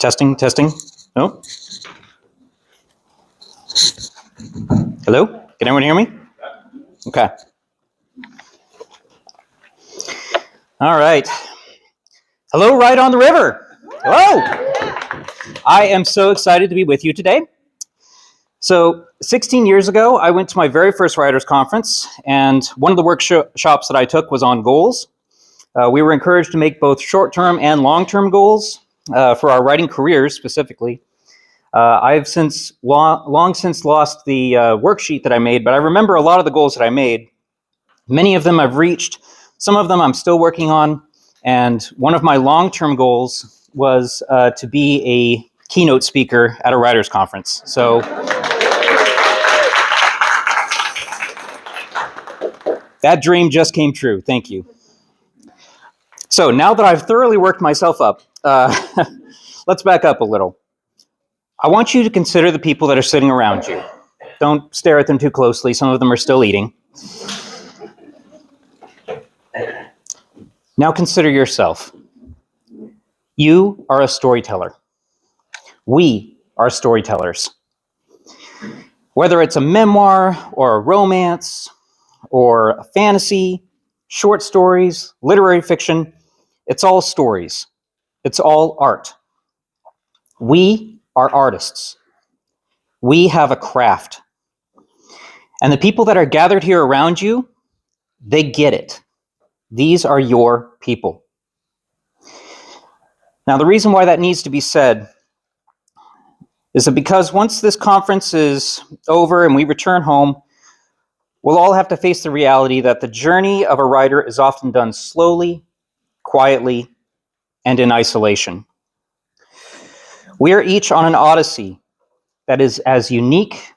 Testing, testing. No? Hello? Can everyone hear me? Okay. All right. Hello, Ride on the River. Hello. I am so excited to be with you today. So 16 years ago, I went to my very first writers conference, and one of the workshops that I took was on goals. We were encouraged to make both short-term and long-term goals for our writing careers specifically. I've long since lost the worksheet that I made, but I remember a lot of the goals that I made. Many of them I've reached. Some of them I'm still working on. And one of my long-term goals was to be a keynote speaker at a writers conference. So that dream just came true. Thank you. So now that I've thoroughly worked myself up, let's back up a little. I want you to consider the people that are sitting around you. Don't stare at them too closely. Some of them are still eating. Now consider yourself. You are a storyteller. We are storytellers. Whether it's a memoir or a romance or a fantasy, short stories, literary fiction, it's all stories. It's all art. We are artists. We have a craft. And the people that are gathered here around you, they get it. These are your people. Now, the reason why that needs to be said is that because once this conference is over and we return home, we'll all have to face the reality that the journey of a writer is often done slowly, quietly, and in isolation. We are each on an Odyssey that is as unique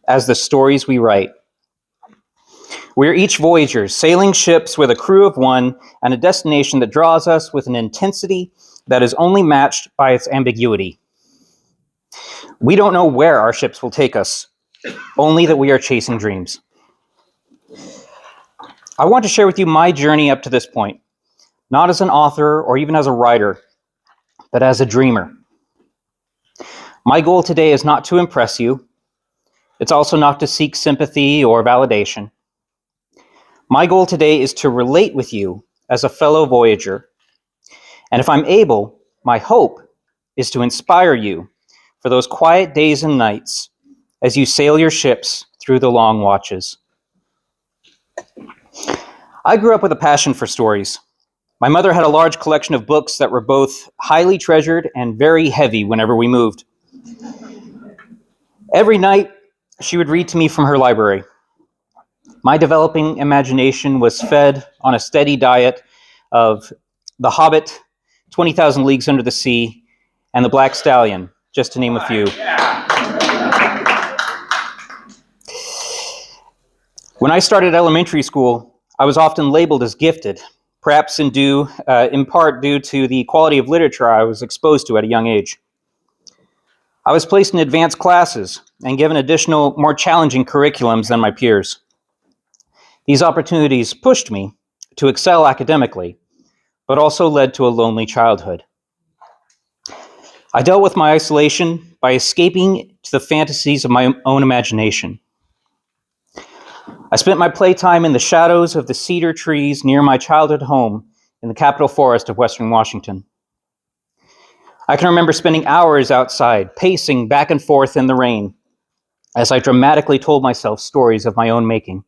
as the stories we write. We are each voyagers, sailing ships with a crew of one and a destination that draws us with an intensity that is only matched by its ambiguity. We don't know where our ships will take us, only that we are chasing dreams. I want to share with you my journey up to this point, not as an author or even as a writer, but as a dreamer. My goal today is not to impress you. It's also not to seek sympathy or validation. My goal today is to relate with you as a fellow voyager. And if I'm able, my hope is to inspire you for those quiet days and nights as you sail your ships through the long watches. I grew up with a passion for stories. My mother had a large collection of books that were both highly treasured and very heavy whenever we moved. Every night, she would read to me from her library. My developing imagination was fed on a steady diet of The Hobbit, 20,000 Leagues Under the Sea, and The Black Stallion, just to name a few. When I started elementary school, I was often labeled as gifted, perhaps in part due to the quality of literature I was exposed to at a young age. I was placed in advanced classes and given additional, more challenging curriculums than my peers. These opportunities pushed me to excel academically, but also led to a lonely childhood. I dealt with my isolation by escaping to the fantasies of my own imagination. I spent my playtime in the shadows of the cedar trees near my childhood home in the Capitol Forest of Western Washington. I can remember spending hours outside, pacing back and forth in the rain, as I dramatically told myself stories of my own making.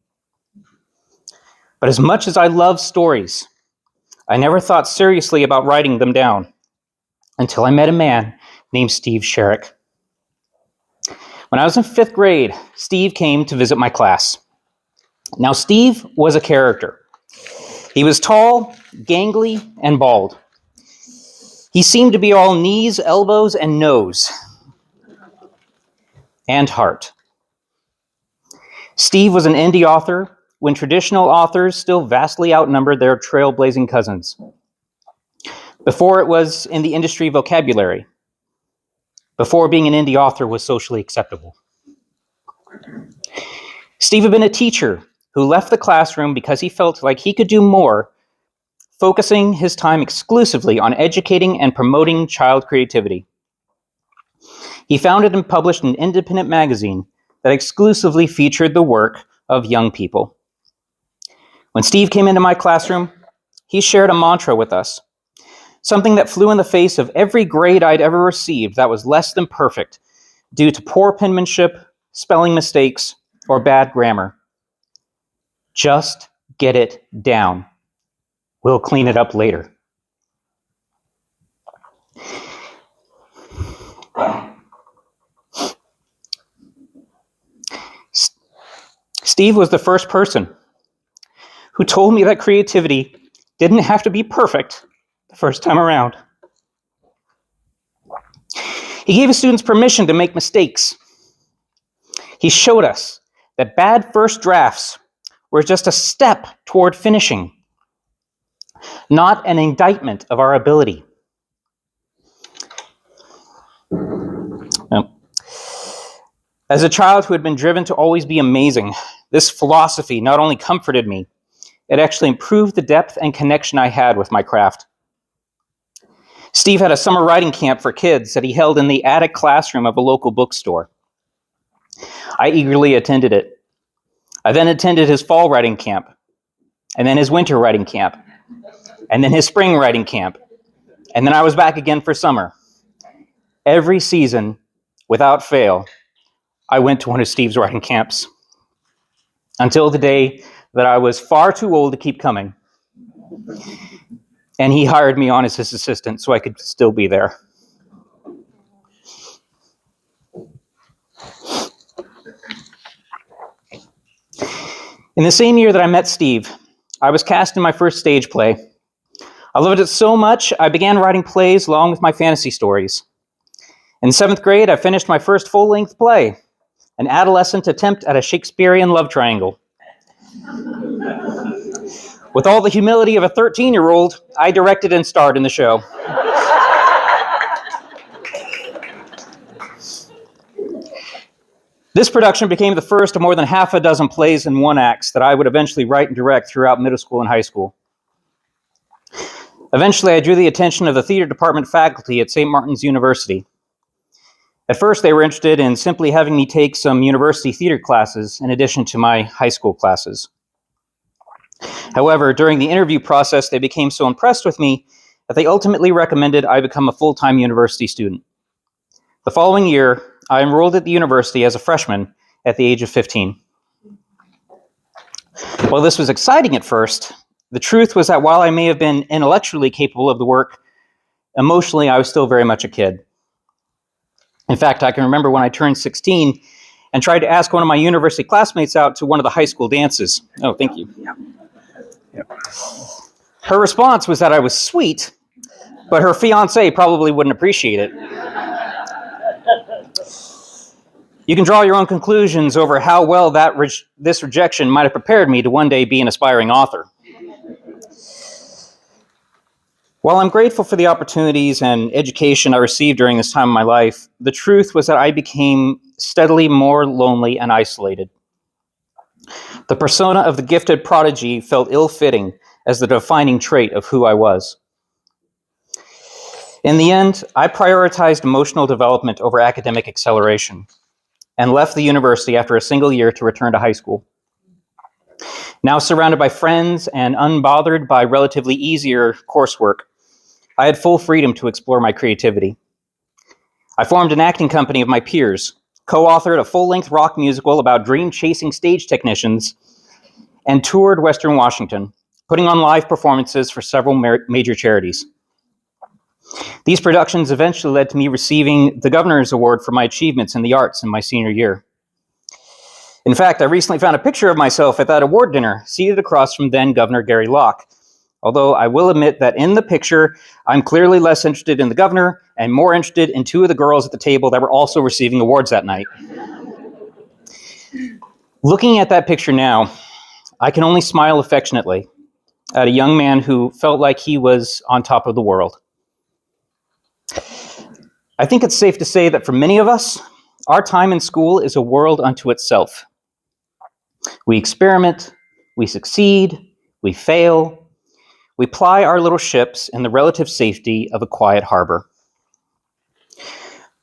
But as much as I love stories, I never thought seriously about writing them down until I met a man named Steve Sherrick. When I was in 5th grade, Steve came to visit my class. Now, Steve was a character. He was tall, gangly, and bald. He seemed to be all knees, elbows, and nose, and heart. Steve was an indie author when traditional authors still vastly outnumbered their trailblazing cousins. Before it was in the industry vocabulary. Before being an indie author was socially acceptable. Steve had been a teacher who left the classroom because he felt like he could do more, focusing his time exclusively on educating and promoting child creativity. He founded and published an independent magazine that exclusively featured the work of young people. When Steve came into my classroom, he shared a mantra with us, something that flew in the face of every grade I'd ever received that was less than perfect due to poor penmanship, spelling mistakes, or bad grammar. Just get it down. We'll clean it up later. Steve was the first person who told me that creativity didn't have to be perfect the first time around. He gave his students permission to make mistakes. He showed us that bad first drafts were just a step toward finishing, not an indictment of our ability. As a child who had been driven to always be amazing, this philosophy not only comforted me, it actually improved the depth and connection I had with my craft. Steve had a summer writing camp for kids that he held in the attic classroom of a local bookstore. I eagerly attended it. I then attended his fall writing camp, and then his winter writing camp, and then his spring writing camp, and then I was back again for summer. Every season, without fail, I went to one of Steve's writing camps, until the day that I was far too old to keep coming, and he hired me on as his assistant so I could still be there. In the same year that I met Steve, I was cast in my first stage play. I loved it so much, I began writing plays along with my fantasy stories. In 7th grade, I finished my first full-length play, an adolescent attempt at a Shakespearean love triangle. With all the humility of a 13-year-old, I directed and starred in the show. This production became the first of more than half a dozen plays in one act that I would eventually write and direct throughout middle school and high school. Eventually, I drew the attention of the theater department faculty at St. Martin's University. At first, they were interested in simply having me take some university theater classes in addition to my high school classes. However, during the interview process, they became so impressed with me that they ultimately recommended I become a full-time university student. The following year, I enrolled at the university as a freshman at the age of 15. While this was exciting at first, the truth was that while I may have been intellectually capable of the work, emotionally I was still very much a kid. In fact, I can remember when I turned 16 and tried to ask one of my university classmates out to one of the high school dances. Oh, thank you. Yep. Her response was that I was sweet, but her fiancé probably wouldn't appreciate it. You can draw your own conclusions over how well this rejection might have prepared me to one day be an aspiring author. While I'm grateful for the opportunities and education I received during this time of my life, the truth was that I became steadily more lonely and isolated. The persona of the gifted prodigy felt ill-fitting as the defining trait of who I was. In the end, I prioritized emotional development over academic acceleration and left the university after a single year to return to high school. Now surrounded by friends and unbothered by relatively easier coursework, I had full freedom to explore my creativity. I formed an acting company of my peers, co-authored a full-length rock musical about dream-chasing stage technicians, and toured Western Washington, putting on live performances for several major charities. These productions eventually led to me receiving the Governor's Award for my achievements in the arts in my senior year. In fact, I recently found a picture of myself at that award dinner, seated across from then Governor Gary Locke. Although I will admit that in the picture, I'm clearly less interested in the governor and more interested in two of the girls at the table that were also receiving awards that night. Looking at that picture now, I can only smile affectionately at a young man who felt like he was on top of the world. I think it's safe to say that for many of us, our time in school is a world unto itself. We experiment, we succeed, we fail, we ply our little ships in the relative safety of a quiet harbor.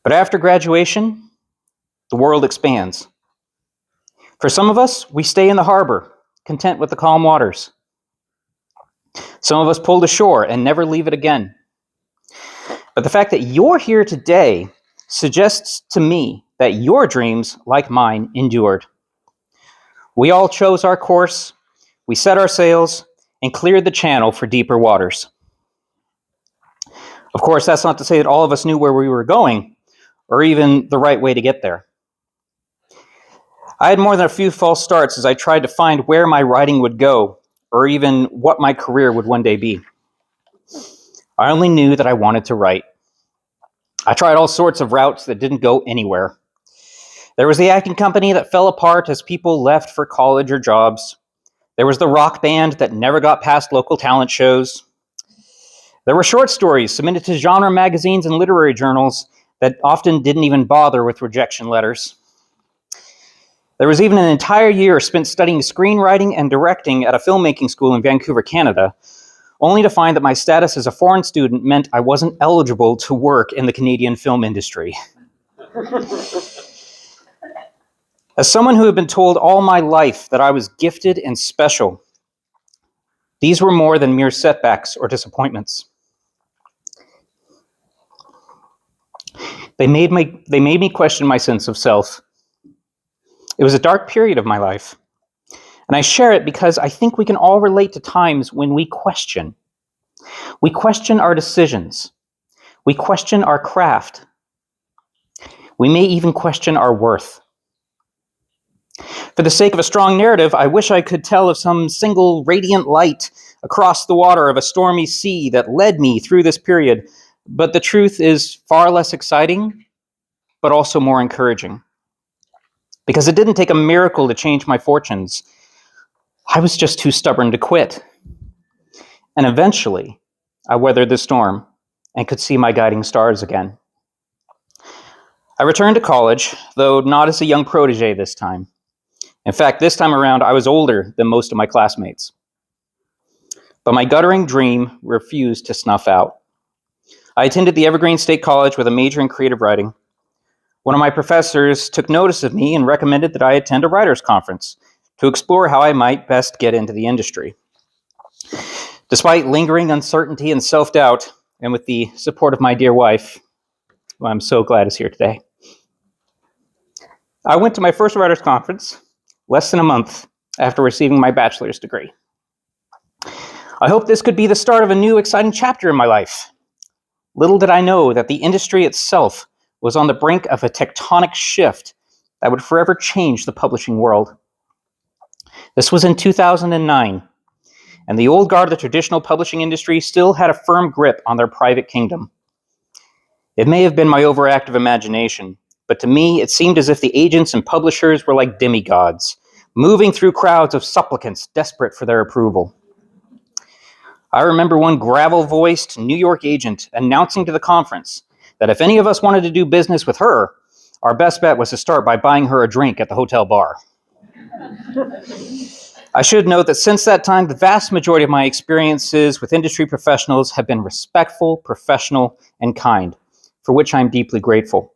But after graduation, the world expands. For some of us, we stay in the harbor, content with the calm waters. Some of us pull to shore and never leave it again. But the fact that you're here today suggests to me that your dreams, like mine, endured. We all chose our course, we set our sails, and cleared the channel for deeper waters. Of course, that's not to say that all of us knew where we were going, or even the right way to get there. I had more than a few false starts as I tried to find where my writing would go, or even what my career would one day be. I only knew that I wanted to write. I tried all sorts of routes that didn't go anywhere. There was the acting company that fell apart as people left for college or jobs. There was the rock band that never got past local talent shows. There were short stories submitted to genre magazines and literary journals that often didn't even bother with rejection letters. There was even an entire year spent studying screenwriting and directing at a filmmaking school in Vancouver, Canada, only to find that my status as a foreign student meant I wasn't eligible to work in the Canadian film industry. As someone who had been told all my life that I was gifted and special, these were more than mere setbacks or disappointments. They made me question my sense of self. It was a dark period of my life, and I share it because I think we can all relate to times when we question. We question our decisions. We question our craft. We may even question our worth. For the sake of a strong narrative, I wish I could tell of some single radiant light across the water of a stormy sea that led me through this period, but the truth is far less exciting, but also more encouraging. Because it didn't take a miracle to change my fortunes. I was just too stubborn to quit. And eventually, I weathered the storm and could see my guiding stars again. I returned to college, though not as a young protege this time. In fact, this time around, I was older than most of my classmates. But my guttering dream refused to snuff out. I attended the Evergreen State College with a major in creative writing. One of my professors took notice of me and recommended that I attend a writers' conference to explore how I might best get into the industry. Despite lingering uncertainty and self-doubt, and with the support of my dear wife, who I'm so glad is here today, I went to my first writers' conference less than a month after receiving my bachelor's degree. I hoped this could be the start of a new, exciting chapter in my life. Little did I know that the industry itself was on the brink of a tectonic shift that would forever change the publishing world. This was in 2009, and the old guard of the traditional publishing industry still had a firm grip on their private kingdom. It may have been my overactive imagination, but to me it seemed as if the agents and publishers were like demigods, moving through crowds of supplicants desperate for their approval. I remember one gravel-voiced New York agent announcing to the conference that if any of us wanted to do business with her, our best bet was to start by buying her a drink at the hotel bar. I should note that since that time, the vast majority of my experiences with industry professionals have been respectful, professional, and kind, for which I'm deeply grateful.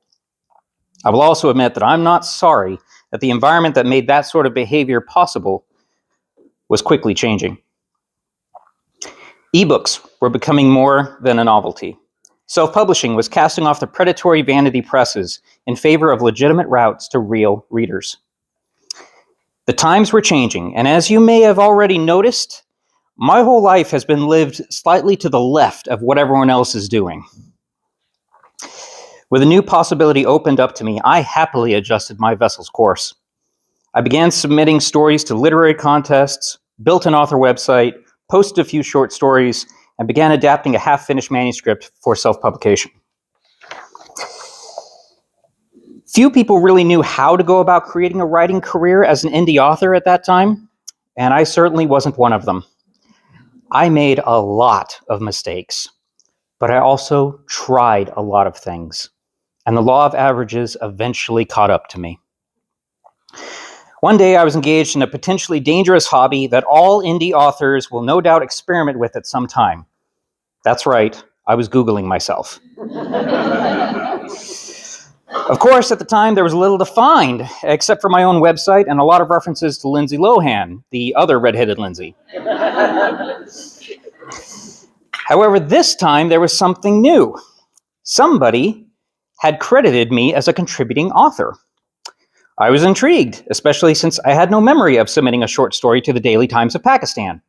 I will also admit that I'm not sorry that the environment that made that sort of behavior possible was quickly changing. Ebooks were becoming more than a novelty. Self-publishing was casting off the predatory vanity presses in favor of legitimate routes to real readers. The times were changing, and as you may have already noticed, my whole life has been lived slightly to the left of what everyone else is doing. With a new possibility opened up to me, I happily adjusted my vessel's course. I began submitting stories to literary contests, built an author website, posted a few short stories, and began adapting a half-finished manuscript for self-publication. Few people really knew how to go about creating a writing career as an indie author at that time, and I certainly wasn't one of them. I made a lot of mistakes, but I also tried a lot of things, and the law of averages eventually caught up to me. One day I was engaged in a potentially dangerous hobby that all indie authors will no doubt experiment with at some time. That's right, I was Googling myself. Of course, at the time, there was little to find, except for my own website and a lot of references to Lindsay Lohan, the other redheaded Lindsay. However, this time there was something new. Somebody had credited me as a contributing author. I was intrigued, especially since I had no memory of submitting a short story to the Daily Times of Pakistan.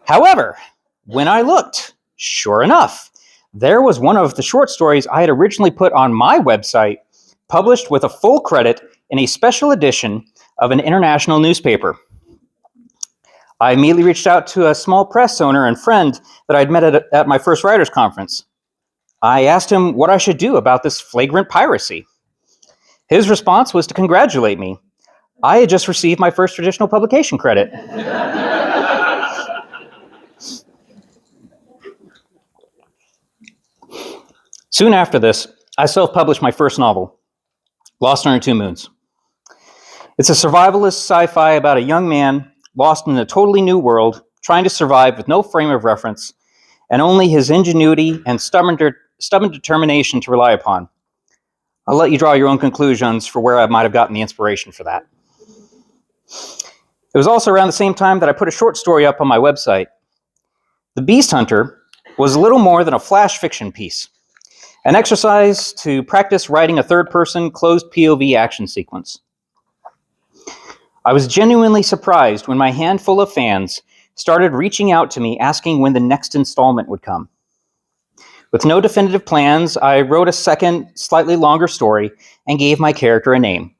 However, when I looked, sure enough, there was one of the short stories I had originally put on my website, published with a full credit in a special edition of an international newspaper. I immediately reached out to a small press owner and friend that I'd met at my first writers' conference. I asked him what I should do about this flagrant piracy. His response was to congratulate me. I had just received my first traditional publication credit. Soon after this, I self-published my first novel, Lost Under Two Moons. It's a survivalist sci-fi about a young man lost in a totally new world, trying to survive with no frame of reference, and only his ingenuity and stubborn determination to rely upon. I'll let you draw your own conclusions for where I might have gotten the inspiration for that. It was also around the same time that I put a short story up on my website. The Beast Hunter was a little more than a flash fiction piece, an exercise to practice writing a third-person, closed POV action sequence. I was genuinely surprised when my handful of fans started reaching out to me asking when the next installment would come. With no definitive plans, I wrote a second, slightly longer story and gave my character a name,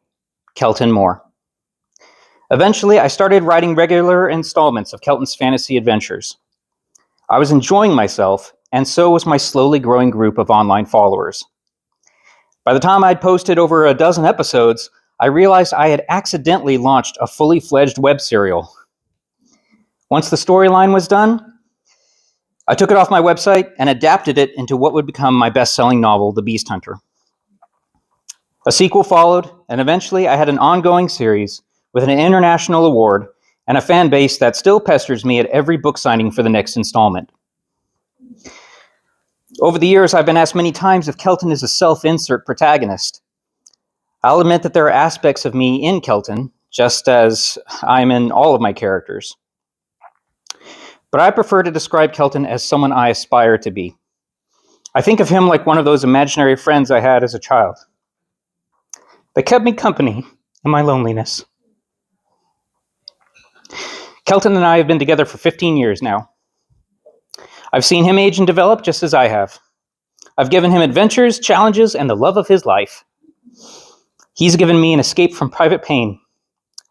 Kelton Moore. Eventually, I started writing regular installments of Kelton's fantasy adventures. I was enjoying myself, and so was my slowly growing group of online followers. By the time I'd posted over a dozen episodes, I realized I had accidentally launched a fully fledged web serial. Once the storyline was done, I took it off my website and adapted it into what would become my best-selling novel, The Beast Hunter. A sequel followed, and eventually I had an ongoing series with an international award and a fan base that still pesters me at every book signing for the next installment. Over the years, I've been asked many times if Kelton is a self-insert protagonist. I'll admit that there are aspects of me in Kelton, just as I'm in all of my characters. But I prefer to describe Kelton as someone I aspire to be. I think of him like one of those imaginary friends I had as a child. They kept me company in my loneliness. Kelton and I have been together for 15 years now. I've seen him age and develop just as I have. I've given him adventures, challenges, and the love of his life. He's given me an escape from private pain,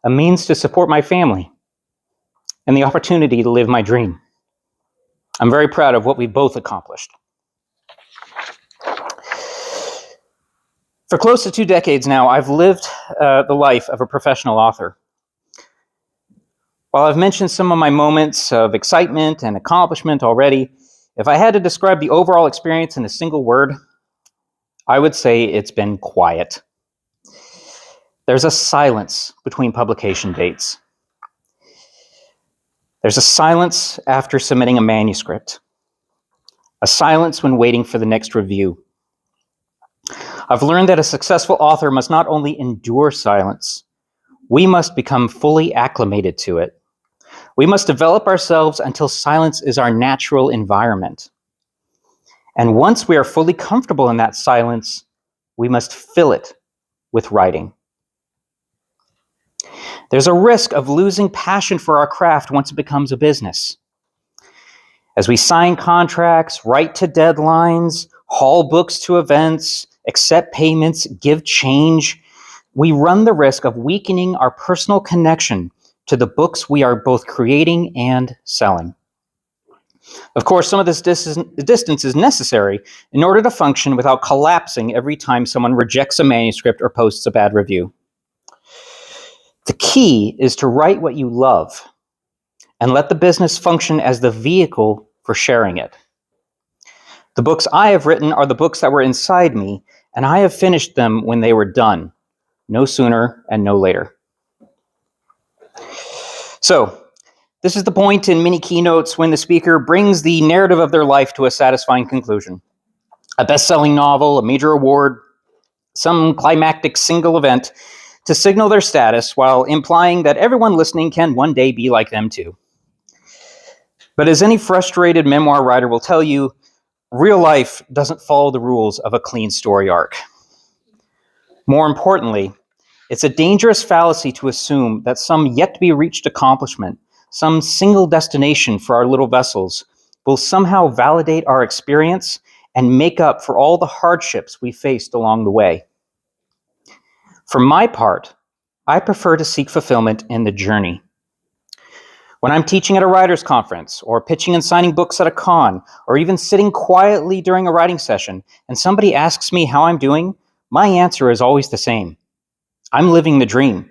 a means to support my family, and the opportunity to live my dream. I'm very proud of what we both accomplished. For close to 2 decades now, I've lived the life of a professional author. While I've mentioned some of my moments of excitement and accomplishment already, if I had to describe the overall experience in a single word, I would say it's been quiet. There's a silence between publication dates. There's a silence after submitting a manuscript. A silence when waiting for the next review. I've learned that a successful author must not only endure silence, we must become fully acclimated to it. We must develop ourselves until silence is our natural environment. And once we are fully comfortable in that silence, we must fill it with writing. There's a risk of losing passion for our craft once it becomes a business. As we sign contracts, write to deadlines, haul books to events, accept payments, give change, we run the risk of weakening our personal connection to the books we are both creating and selling. Of course, some of this distance is necessary in order to function without collapsing every time someone rejects a manuscript or posts a bad review. The key is to write what you love and let the business function as the vehicle for sharing it. The books I have written are the books that were inside me, and I have finished them when they were done, no sooner and no later. So, this is the point in many keynotes when the speaker brings the narrative of their life to a satisfying conclusion. a best-selling novel, a major award, some climactic single event to signal their status while implying that everyone listening can one day be like them too. But as any frustrated memoir writer will tell you, real life doesn't follow the rules of a clean story arc. More importantly, it's a dangerous fallacy to assume that some yet-to-be-reached accomplishment, some single destination for our little vessels, will somehow validate our experience and make up for all the hardships we faced along the way. For my part, I prefer to seek fulfillment in the journey. When I'm teaching at a writer's conference, or pitching and signing books at a con, or even sitting quietly during a writing session, and somebody asks me how I'm doing, my answer is always the same. I'm living the dream,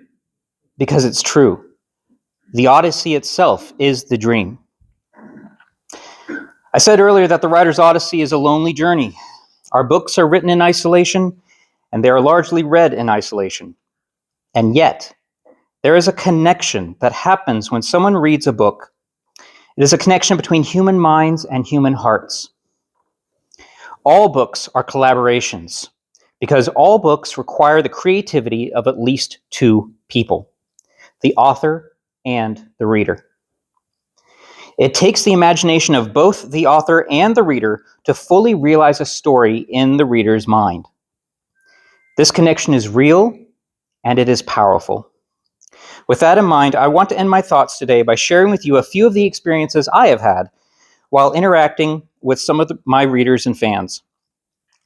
because it's true. The Odyssey itself is the dream. I said earlier that the writer's Odyssey is a lonely journey. Our books are written in isolation, and they are largely read in isolation. And yet, there is a connection that happens when someone reads a book. It is a connection between human minds and human hearts. All books are collaborations, because all books require the creativity of at least two people, the author and the reader. It takes the imagination of both the author and the reader to fully realize a story in the reader's mind. This connection is real, and it is powerful. With that in mind, I want to end my thoughts today by sharing with you a few of the experiences I have had while interacting with some of my readers and fans.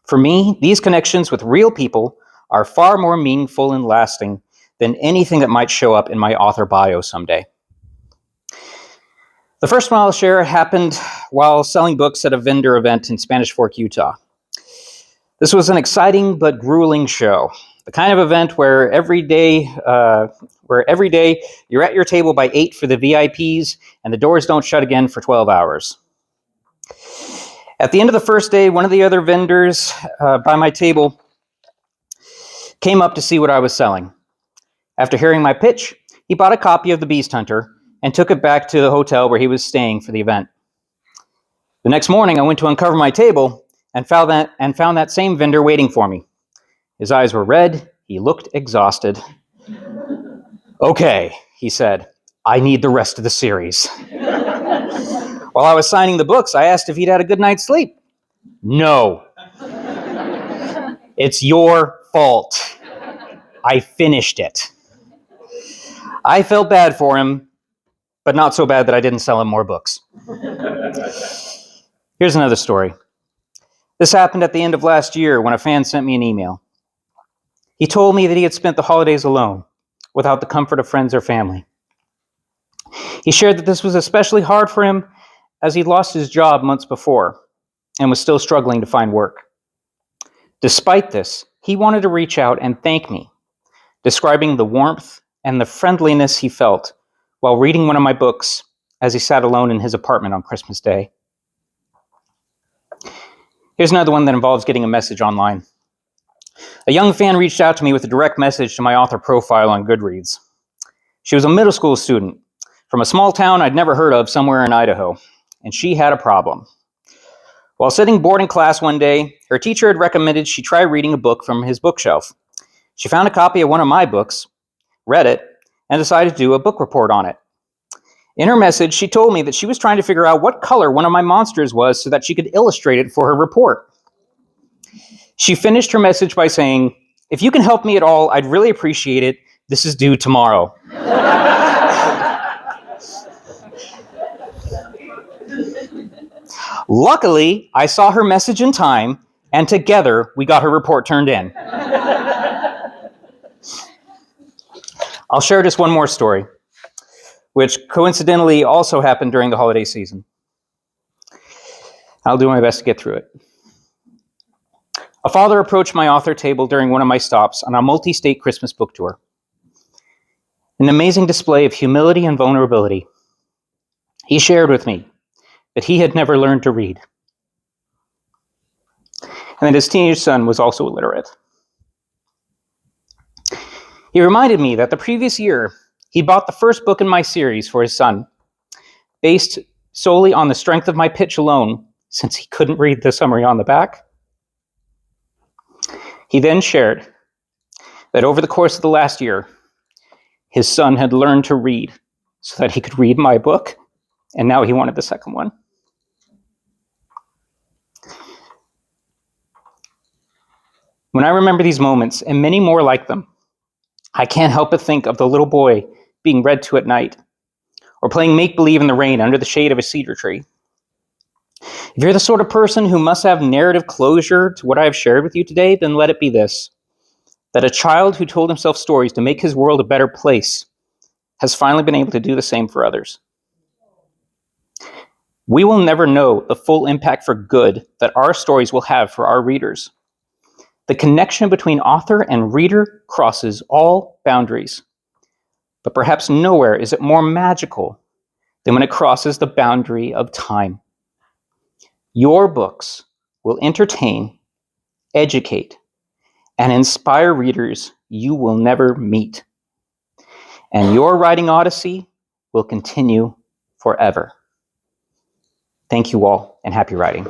For me, these connections with real people are far more meaningful and lasting than anything that might show up in my author bio someday. The first one I'll share happened while selling books at a vendor event in Spanish Fork, Utah. This was an exciting but grueling show, the kind of event where every day you're at your table by 8 for the VIPs and the doors don't shut again for 12 hours. At the end of the first day, one of the other vendors by my table came up to see what I was selling. After hearing my pitch, he bought a copy of The Beast Hunter and took it back to the hotel where he was staying for the event. The next morning, I went to uncover my table and found that same vendor waiting for me. His eyes were red. He looked exhausted. "Okay," he said, "I need the rest of the series." While I was signing the books, I asked if he'd had a good night's sleep. "No. It's your fault. I finished it." I felt bad for him, but not so bad that I didn't sell him more books. Here's another story. This happened at the end of last year when a fan sent me an email. He told me that he had spent the holidays alone, without the comfort of friends or family. He shared that this was especially hard for him as he'd lost his job months before and was still struggling to find work. Despite this, he wanted to reach out and thank me, describing the warmth and the friendliness he felt while reading one of my books as he sat alone in his apartment on Christmas Day. Here's another one that involves getting a message online. A young fan reached out to me with a direct message to my author profile on Goodreads. She was a middle school student from a small town I'd never heard of somewhere in Idaho, and she had a problem. While sitting bored in class one day, her teacher had recommended she try reading a book from his bookshelf. She found a copy of one of my books, read it, and decided to do a book report on it. In her message, she told me that she was trying to figure out what color one of my monsters was so that she could illustrate it for her report. She finished her message by saying, "If you can help me at all, I'd really appreciate it. This is due tomorrow." Luckily, I saw her message in time, and together we got her report turned in. I'll share just one more story, which coincidentally also happened during the holiday season. I'll do my best to get through it. A father approached my author table during one of my stops on a multi-state Christmas book tour. An amazing display of humility and vulnerability. He shared with me that he had never learned to read, and that his teenage son was also illiterate. He reminded me that the previous year, he bought the first book in my series for his son, based solely on the strength of my pitch alone, since he couldn't read the summary on the back. He then shared that over the course of the last year, his son had learned to read so that he could read my book, and now he wanted the second one. When I remember these moments, and many more like them, I can't help but think of the little boy being read to at night, or playing make-believe in the rain under the shade of a cedar tree. If you're the sort of person who must have narrative closure to what I have shared with you today, then let it be this: that a child who told himself stories to make his world a better place has finally been able to do the same for others. We will never know the full impact for good that our stories will have for our readers. The connection between author and reader crosses all boundaries. But perhaps nowhere is it more magical than when it crosses the boundary of time. Your books will entertain, educate, and inspire readers you will never meet. And your writing Odyssey will continue forever. Thank you all, and happy writing.